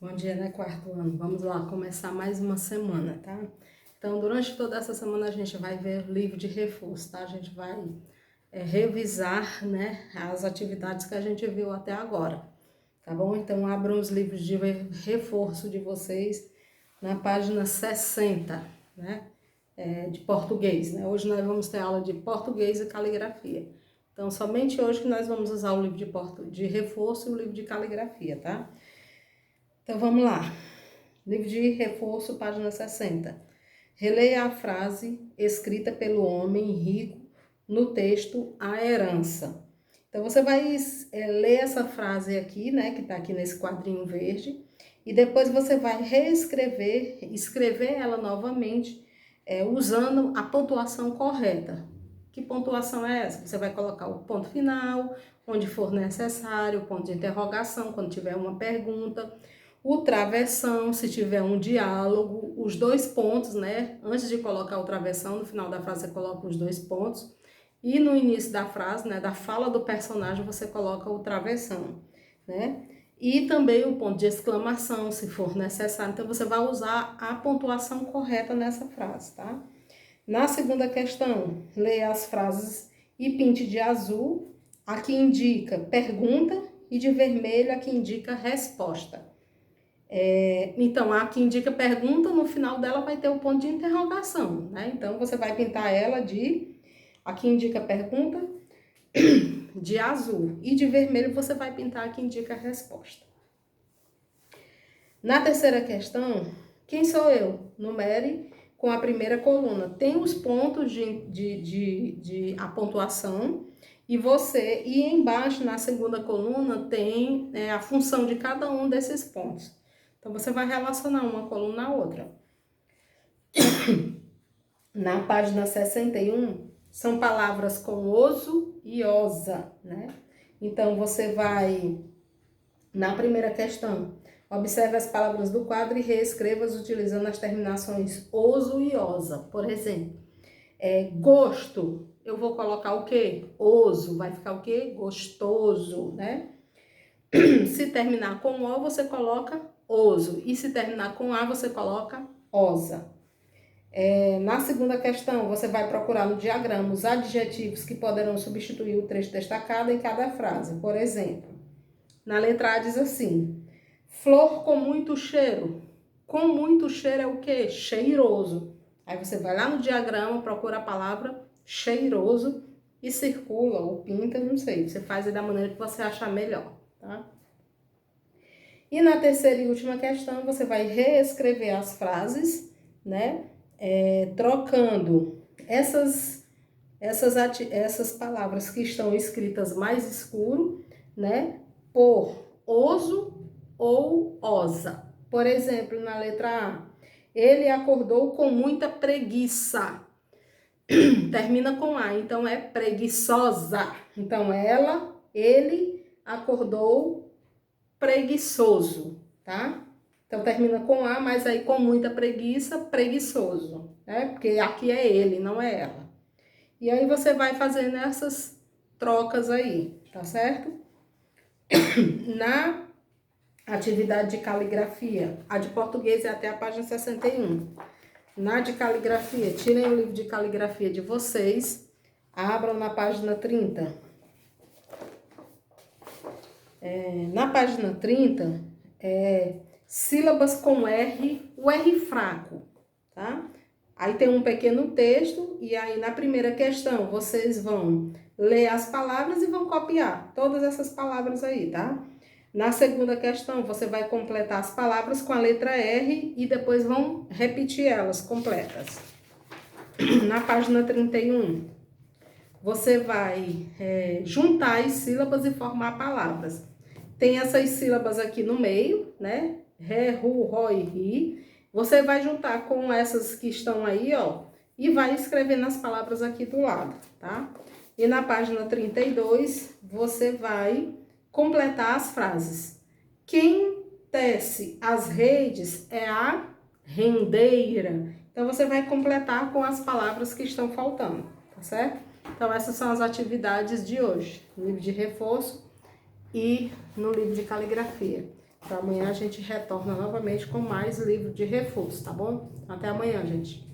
Bom dia, né, quarto ano? Vamos lá, começar mais uma semana, tá? Então, durante toda essa semana a gente vai ver o livro de reforço, tá? A gente vai revisar, né, as atividades que a gente viu até agora, tá bom? Então, abram os livros de reforço de vocês na página 60, né, de português, né? Hoje nós vamos ter aula de português e caligrafia. Então, somente hoje que nós vamos usar o livro de reforço e o livro de caligrafia, tá? Então, vamos lá. Livro de reforço, página 60. Releia a frase escrita pelo homem rico no texto A Herança. Então, você vai ler essa frase aqui, né, que está aqui nesse quadrinho verde, e depois você vai escrever ela novamente, usando a pontuação correta. Que pontuação é essa? Você vai colocar o ponto final, onde for necessário, o ponto de interrogação, quando tiver uma pergunta, o travessão, se tiver um diálogo, os dois pontos, né? Antes de colocar o travessão, no final da frase você coloca os dois pontos. E no início da frase, né, da fala do personagem, você coloca o travessão, né? E também o ponto de exclamação, se for necessário. Então, você vai usar a pontuação correta nessa frase, tá? Na segunda questão, leia as frases e pinte de azul. Aqui indica pergunta e de vermelho aqui indica resposta. Então, a que indica pergunta, no final dela vai ter o ponto de interrogação, né? Então, você vai pintar ela aqui indica pergunta, de azul. E de vermelho, você vai pintar aqui indica resposta. Na terceira questão, quem sou eu? Numere com a primeira coluna. Tem os pontos de a pontuação e embaixo, na segunda coluna, tem a função de cada um desses pontos. Então, você vai relacionar uma coluna à outra. Na página 61, são palavras com oso e osa, né? Então, você vai, na primeira questão, observe as palavras do quadro e reescreva-as utilizando as terminações oso e osa. Por exemplo, gosto, eu vou colocar o quê? Oso, vai ficar o quê? Gostoso, né? Se terminar com O, você coloca oso. E se terminar com A, você coloca osa. Na segunda questão, você vai procurar no diagrama os adjetivos que poderão substituir o trecho destacado em cada frase. Por exemplo, na letra A diz assim: flor com muito cheiro. Com muito cheiro é o quê? Cheiroso. Aí você vai lá no diagrama, procura a palavra cheiroso e circula ou pinta, não sei. Você faz da maneira que você achar melhor, tá? E na terceira e última questão, você vai reescrever as frases, né? Trocando essas palavras que estão escritas mais escuro, né? Por oso ou osa. Por exemplo, na letra A, ele acordou com muita preguiça. Termina com A, então é preguiçosa. Então ele acordou preguiçoso, tá? Então termina com A, mas aí com muita preguiça, preguiçoso, né? Porque aqui é ele, não é ela. E aí você vai fazendo essas trocas aí, tá certo? Na atividade de caligrafia, a de português é até a página 61. Na de caligrafia, tirem o livro de caligrafia de vocês, abram na página 30. Na página 30, sílabas com R, o R fraco, tá? Aí tem um pequeno texto e aí na primeira questão vocês vão ler as palavras e vão copiar todas essas palavras aí, tá? Na segunda questão você vai completar as palavras com a letra R e depois vão repetir elas completas. Na página 31, você vai juntar as sílabas e formar palavras. Tem essas sílabas aqui no meio, né? Ré, ru, ró e ri. Você vai juntar com essas que estão aí, ó, e vai escrever nas palavras aqui do lado, tá? E na página 32, você vai completar as frases. Quem tece as redes é a rendeira. Então, você vai completar com as palavras que estão faltando, tá certo? Então, essas são as atividades de hoje, no livro de reforço e no livro de caligrafia. Para amanhã a gente retorna novamente com mais livro de reforço, tá bom? Até amanhã, gente.